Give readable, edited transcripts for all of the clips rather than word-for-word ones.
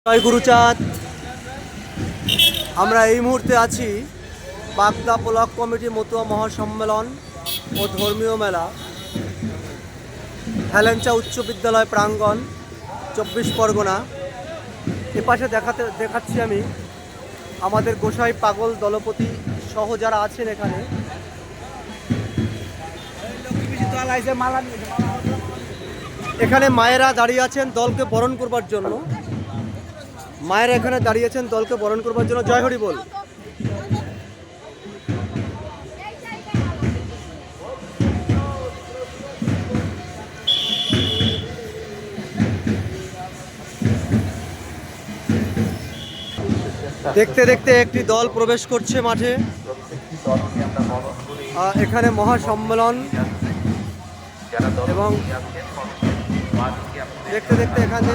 জয় গুরুচাঁদ। আমরা এই মুহূর্তে আছি বাগদা ব্লক কমিটি মতুয়া মহাসম্মেলন ও ধর্মীয় মেলা, হেলেঞ্চা উচ্চ বিদ্যালয় প্রাঙ্গণ, 24 পরগনা। এপাশে দেখাচ্ছি আমি আমাদের গোসাই পাগল দলপতি সহ যারা আছেন এখানে। এখানে মায়েরা দাঁড়িয়ে আছেন দলকে বরণ করবার জন্য। মায়েরা এখানে দাঁড়িয়েছেন দলকে বরণ করবার জন্য। জয় হরি বল। দেখতে দেখতে একটি দল প্রবেশ করছে মাঠে। এখানে মহাসম্মেলন এবং দেখতে দেখতে এখানে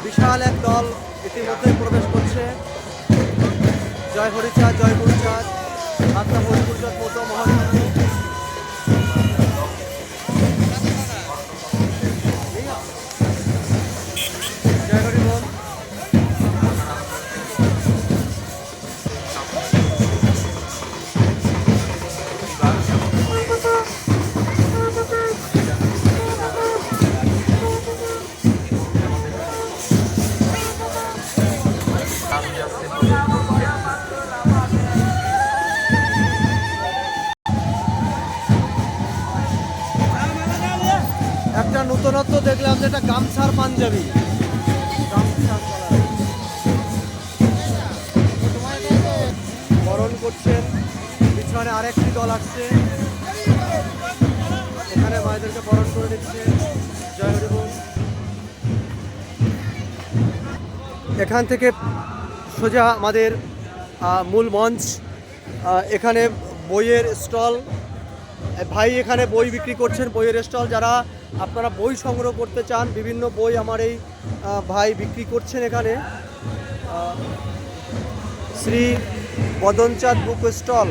বিশাল এক দল ইতিমধ্যে প্রবেশ করছে। জয় হরিচাঁদ, জয় গুরুচাঁদ, বাগদা হরিগুরুচাঁদ মতো মহাসংঘ। জয় হরি বল। একটা নতুনত্ব দেখলাম, যেটা গামছার পাঞ্জাবি, বরণ করছেন। পিছনে আরেকটি দল আসছে, এখানে মায়েদেরকে বরণ করে দিচ্ছে। জয় হরি বল। এখান থেকে সোজা আমাদের মূল মঞ্চ। এখানে বইয়ের স্টল, ভাই এখানে বই বিক্রি করছেন, বইয়ের স্টল। যারা আপনারা বই সংগ্রহ করতে চান, বিভিন্ন বই আমার এই ভাই বিক্রি করছেন এখানে। শ্রী বদনচাঁদ বুক স্টল,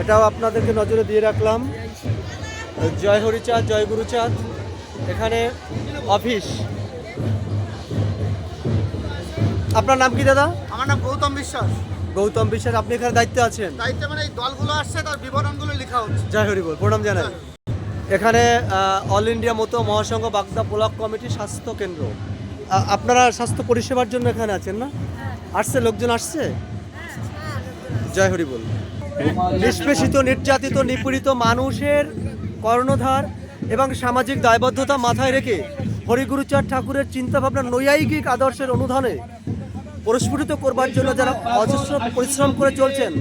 এটাও আপনাদেরকে নজরে দিয়ে রাখলাম। জয় হরিচাঁদ, জয় গুরুচাঁদ, এখানে অফিস। আপনার নাম কি দাদা? আমার নাম গৌতম বিশ্বাস। গৌতম বিশ্বাস, আপনি এখানে দায়িত্বে আছেন? দায়িত্বে মানে এই দলগুলো আসছে, তার বিবরণগুলো লেখা হচ্ছে। জয় হরি বল, প্রণাম জানাই। এখানে অল ইন্ডিয়া মতুয়া মহাসংঘ বাগদা ব্লক কমিটি স্বাস্থ্য কেন্দ্র। আপনারা স্বাস্থ্য পরিষেবার জন্য এখানে আছেন না? আসছে, লোকজন আসছে। জয় হরি বল। নিষ্পেষিত, নির্যাতিত, নিপীড়িত মানুষের কর্ণধার এবং সামাজিক দায়বদ্ধতা মাথায় রেখে হরিগুরুচাঁদ ঠাকুরের চিন্তাভাবনা নৈয়ায়িক আদর্শের অনুধানে প্রস্ফুটিত করবার জন্য যারা অজস্র পরিশ্রম করে চলছেন,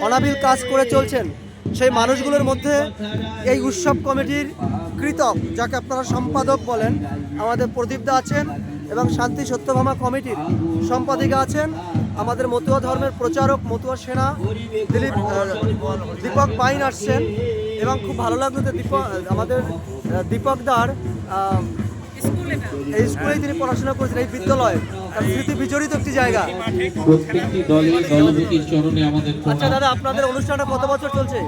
অনাবিল কাজ করে চলছেন, সেই মানুষগুলোর মধ্যে এই উৎসব কমিটির কৃতক, যাকে আপনারা সম্পাদক বলেন, আমাদের প্রদীপদা আছেন, এবং শান্তি সত্যভামা কমিটির সম্পাদিকা আছেন আমাদের মতুয়া ধর্মের প্রচারক, মতুয়া সেনা দীপক বাইন আসছেন। এবং খুব ভালো লাগলো যে আমাদের দীপকদার এই স্কুলেই তিনি পড়াশোনা করেছেন, এই বিদ্যালয়ে স্মৃতি বিজড়িত একটি জায়গা। আচ্ছা দাদা, আপনাদের অনুষ্ঠানটা কত বছর চলছে?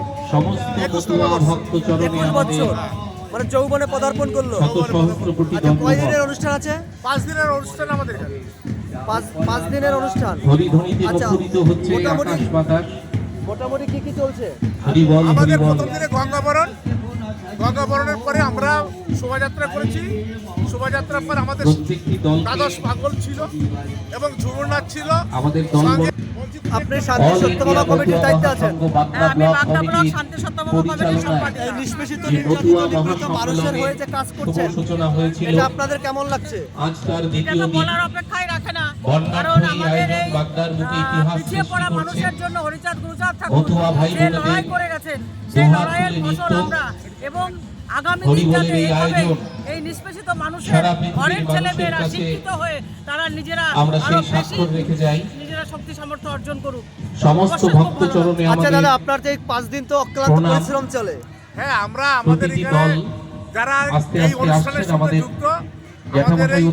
21 বছর, মানে যৌবনে পদার্পণ করলো। আচ্ছা, কয় দিনের অনুষ্ঠান আছে? 5 দিনের অনুষ্ঠান আমাদের এখানে। 5 দিনের অনুষ্ঠান। আচ্ছা, মোটামুটি কি কি চলছে? আমাদের প্রথম দিনে গঙ্গাবরণের পরে আমরা শোভাযাত্রা করেছি। শোভাযাত্রার পর আমাদের দ্বাদশ পাগল ছিল এবং ঝুমুর নাচ ছিল। আমাদের আপনি শান্তি সত্যভামা কমিটির দায়িত্বে আছেন? আমি বাগদা ব্লক শান্তি সত্যভামা কমিটির সম্পাদিকা। এই নিষ্পেষিত, নির্যাতিত মানুষের হয়ে যে কাজ করছেন, এটা আপনাদের কেমন লাগছে? এটা তো বলার অপেক্ষাই রাখে না, কারণ আমাদের এই পিছিয়ে পড়া মানুষের জন্য হরিচাঁদ গুরুচাঁদ ঠাকুর যে লড়াই করে গেছেন, সেই লড়াইয়ের ফসল আমরা। এবং আগামী দিন যাতে এইভাবে এই নিষ্পেষিত মানুষের ঘরের ছেলেমেয়েরা শিক্ষিত হয়ে তারা নিজেরা আরো বেশি নিজেরা শক্তি সামর্থ্য অর্জন করুক। সমস্ত ভক্ত চরণে। আচ্ছা দাদা, আপনার যে 5 দিন তো অক্লান্ত পরিশ্রম চলে। হ্যাঁ, আমরা আমাদের এখানে যারা এই অনুষ্ঠানের সাথে যুক্ত, আমাদের এই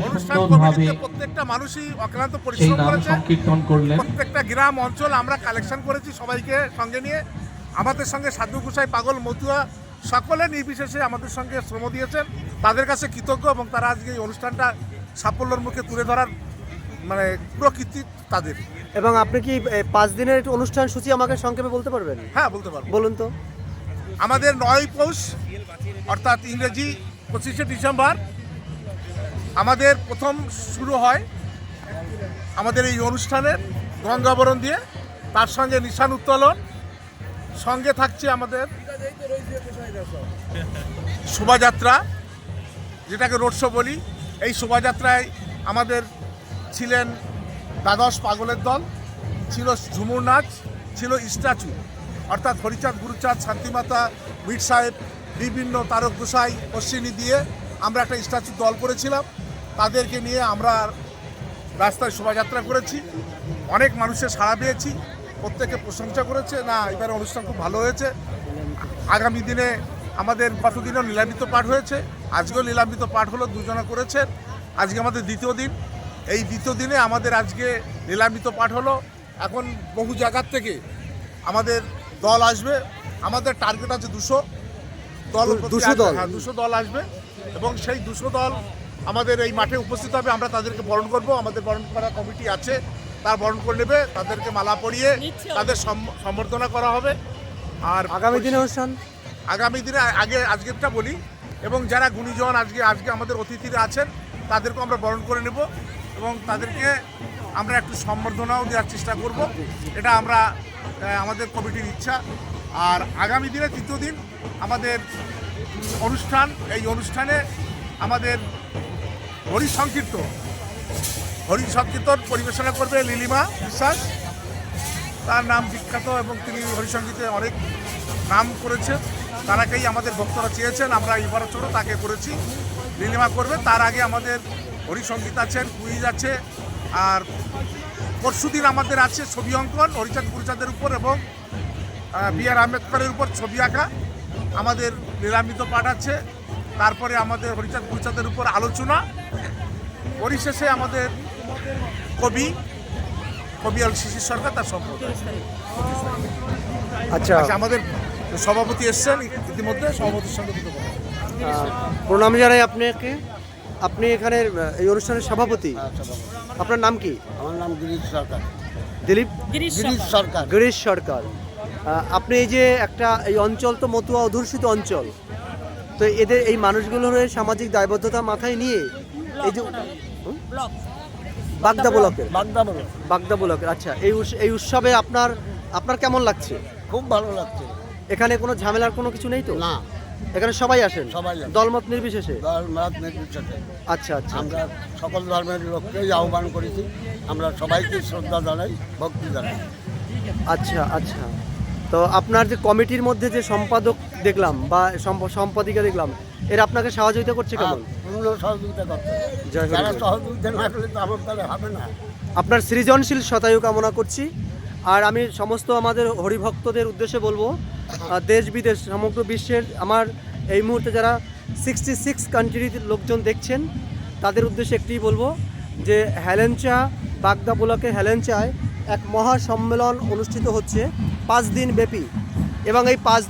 অনুষ্ঠান কমিটিতে প্রত্যেকটা মানুষই অক্লান্ত পরিশ্রম করেছে। প্রত্যেকটা গ্রাম অঞ্চল আমরা কালেকশন করেছি, সবাইকে সঙ্গে নিয়ে। আমাদের সঙ্গে সাধু গোসাই পাগল মতুয়া সকলে নির্বিশেষে আমাদের সঙ্গে শ্রম দিয়েছেন, তাদের কাছে কৃতজ্ঞ। এবং তারা আজকে এই অনুষ্ঠানটা সাফল্যের মুখে তুলে ধরার মানে প্রকৃতি তাদের। এবং আপনি কি 5 দিনের একটু অনুষ্ঠান সূচি আমাকে সংক্ষেপে বলতে পারবেন? হ্যাঁ, বলতে পারবো। বলুন তো। আমাদের 9 পৌষ অর্থাৎ ইংরেজি 25শে ডিসেম্বর আমাদের প্রথম শুরু হয় আমাদের এই অনুষ্ঠানের গঙ্গাবরণ দিয়ে, তার সঙ্গে নিশান উত্তোলন, সঙ্গে থাকছে আমাদের শোভাযাত্রা, যেটাকে রোড শো বলি। এই শোভাযাত্রায় আমাদের ছিলেন দ্বাদশ পাগলের দল, ছিল ঝুমুর নাচ, ছিল স্ট্যাচু অর্থাৎ হরিচাঁদ, গুরুচাঁদ, শান্তিমাতা, মীর সাহেব, বিভিন্ন তারক গোসাই, অশ্বিনী দিয়ে আমরা একটা স্ট্যাচু দল করেছিলাম। তাদেরকে নিয়ে আমরা রাস্তায় শোভাযাত্রা করেছি। অনেক মানুষের সাড়া পেয়েছি, প্রত্যেকে প্রশংসা করেছে, না এবারে অনুষ্ঠান খুব ভালো হয়েছে। আগামী দিনে আমাদের কতদিনও লীলামৃত পাঠ হয়েছে, আজকেও লীলামৃত পাঠ হলো, দুজনা করেছেন। আজকে আমাদের দ্বিতীয় দিন। এই দ্বিতীয় দিনে আমাদের আজকে লীলামৃত পাঠ হলো। এখন বহু জায়গার থেকে আমাদের দল আসবে। আমাদের টার্গেট আছে 200 দল। 200 দল আসবে এবং সেই 200 দল আমাদের এই মাঠে উপস্থিত হবে। আমরা তাদেরকে বরণ করব। আমাদের বরণ করা কমিটি আছে, তার বরণ করে নেবে। তাদেরকে মালা পরিয়ে তাদের সম্বর্ধনা করা হবে। আর আগামী দিনে অনুষ্ঠান, আগামী দিনে আজকেরটা বলি, এবং যারা গুণীজন আজকে আমাদের অতিথিরা আছেন তাদেরকেও আমরা বরণ করে নেব এবং তাদেরকে আমরা একটু সম্বর্ধনাও দেওয়ার চেষ্টা করব। এটা আমরা আমাদের কমিটির ইচ্ছা। আর আগামী দিনে তৃতীয় দিন আমাদের অনুষ্ঠান। এই অনুষ্ঠানে আমাদের হরিসংকীর্তন পরিবেশনা করবে নীলিমা বিশ্বাস। তার নাম বিখ্যাত এবং তিনি হরিসংগীতে অনেক নাম করেছেন। তারাকেই আমাদের ভক্তরা চেয়েছেন, আমরা এই বছরও তাকে করেছি। নীলিমা করবে। তার আগে আমাদের হরিসংগীত আছেন, কুইজ আছে। আর পরশুদিন আমাদের আছে ছবি অঙ্কন, হরিচাঁদ গুরুচাঁদের উপর এবং বি.আর. আম্বেদকরের উপর ছবি আঁকা। আমাদের লীলামৃত পাঠ আছে। তারপরে আমাদের হরিচাঁদ গুরুচাঁদের উপর আলোচনা। পরিশেষে আমাদের কবি শিশির সরকার, তার সম্পদ। আচ্ছা, আমাদের সভাপতি এসছেন ইতিমধ্যে, সভাপতির সঙ্গে প্রণাম জানাই আপনাকে। আপনি এখানে এই অনুষ্ঠানের সভাপতি। আপনার নাম কি? আমার নাম গিরিশ সরকার। দিলীপ সরকার। গিরিশ সরকার। আপনি এই যে একটা এই অঞ্চল তো মতুয়া অধ্যুষিত অঞ্চল, তো এদের এই মানুষগুলোর সামাজিক দায়বদ্ধতা মাথায় নিয়ে এই যে বাগদা ব্লকের আচ্ছা, এই উৎসবে আপনার কেমন লাগছে? খুব ভালো লাগছে। এখানে কোনো ঝামেলার কোনো কিছু নেই তো? না, এখানে সবাই আসেন, সবাই আসেন। দলমত নির্বিশেষে? দলমত নির্বিশেষে। আচ্ছা আচ্ছা। আমরা সকল ধর্মের লোককেই আহ্বান করেছি। আমরা সবাইকে শ্রদ্ধা জানাই, ভক্তি জানাই। আচ্ছা আচ্ছা। তো আপনার যে কমিটির মধ্যে যে সম্পাদক দেখলাম বা সম্পাদিকা দেখলাম, এরা আপনাকে সহযোগিতা করছে কেমন? পূর্ণ সহযোগিতা করতে। জয় হরি যারা বল। সহযোগিতা না করলে তো আমার দ্বারা হবে না। আপনার সৃজনশীল শতায়ু কামনা করছি। আর আমি সমস্ত আমাদের হরিভক্তদের উদ্দেশ্যে বলবো, দেশ বিদেশ সমগ্র বিশ্বের আমার এই মুহূর্তে যারা 66 কান্ট্রির লোকজন দেখছেন, তাদের উদ্দেশ্যে একটি বলবো যে হেলেঞ্চা বাগদা ব্লকের হেলেঞ্চায় এক মহা সম্মেলন অনুষ্ঠিত হচ্ছে 5 দিন ব্যাপী। এবং এই 5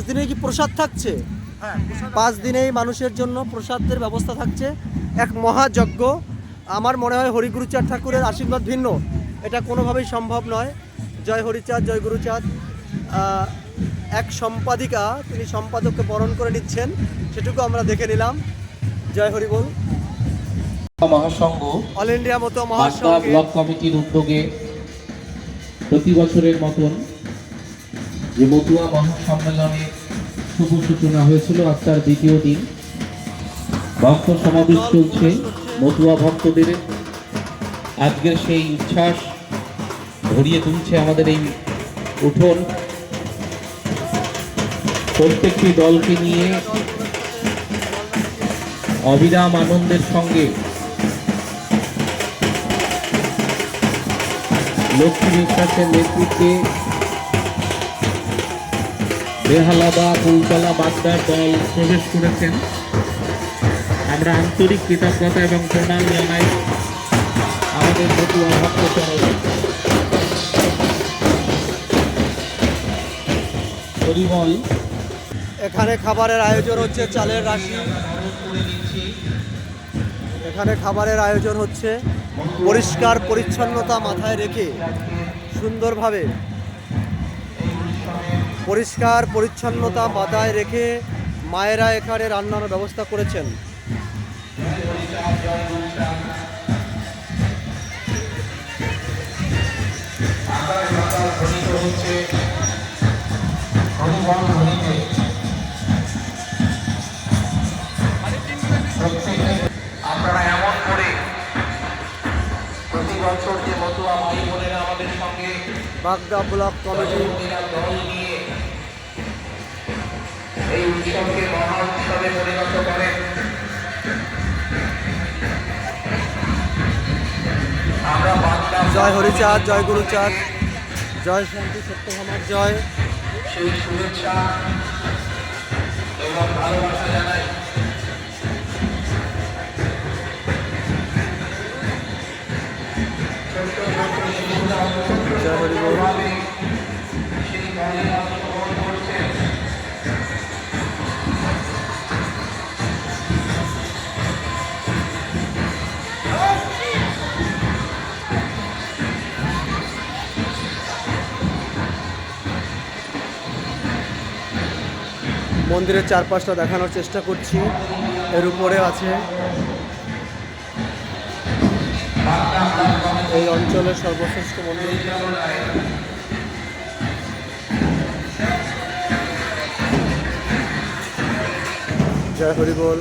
দিনে কি প্রসাদ থাকছে? 5 দিনেই মানুষের জন্য প্রসাদের ব্যবস্থা থাকছে। এক মহাযজ্ঞ। আমার মনে হয় হরিগুরুচাঁদ ঠাকুরের আশীর্বাদ ভিন্ন এটা কোনোভাবেই সম্ভব নয়। জয় হরিচাঁদ, জয় গুরুচাঁদ। এক সম্পাদিকা, তিনি সম্পাদককে বরণ করে নিচ্ছেন, সেটুকু আমরা দেখে নিলাম। জয় হরি বল। মহাসংঘ অল ইন্ডিয়া মতো বাগদা মহাসংঘ ব্লক কমিটির উদ্যোগে প্রতি বছরের মতন যে মতুয়া মহাসম্মেলনের শুভ সূচনা হয়েছিল, আজ তার দ্বিতীয় দিন। ভক্ত সমাবেশ চলছে মতুয়া ভক্তদের। আজকের সেই উচ্ছ্বাস ভরিয়ে তুলছে আমাদের এই উঠোন। প্রত্যেকটি দলকে নিয়ে অবিরাম আনন্দের সঙ্গে লক্ষ্মী বিশ্বাসের নেতৃত্বে বেহালাদা কুলতলা বাগদার দল প্রবেশ করেছেন। আমরা আন্তরিক কৃতজ্ঞতা এবং প্রণাম জানাই আমাদের মতুয়া ভক্ত চরণে। হরিবল। এখানে খাবারের আয়োজন হচ্ছে, চালের রাশি। এখানে খাবারের আয়োজন হচ্ছে পরিষ্কার পরিচ্ছন্নতা মাথায় রেখে সুন্দরভাবে পরিষ্কার পরিচ্ছন্নতা মাথায় রেখে মায়েরা এখানে রান্নার ব্যবস্থা করেছেন। আপনারা এমন করে প্রতি বছর যে মতুয়া ভাই বোনেরা আমাদের সঙ্গে বাগদা ব্লক কমিটি দল নিয়ে এই উৎসবকে মহা উৎসবে পরিণত করেন, আমরা বাংলা জয় হরিচাঁদ, জয় গুরুচাঁদ, জয় শান্তি সত্যভামার জয়। সেই শুভেচ্ছা এবং ভালোবাসা জানাই। জয় হরি বল। সেই দলে অংশগ্রহণ করছেন। মন্দিরের চারপাশটা দেখানোর চেষ্টা করছি। এর উপরে আছে এই অঞ্চলের সর্বশ্রেষ্ঠ মন্দির। জয় হরি বল।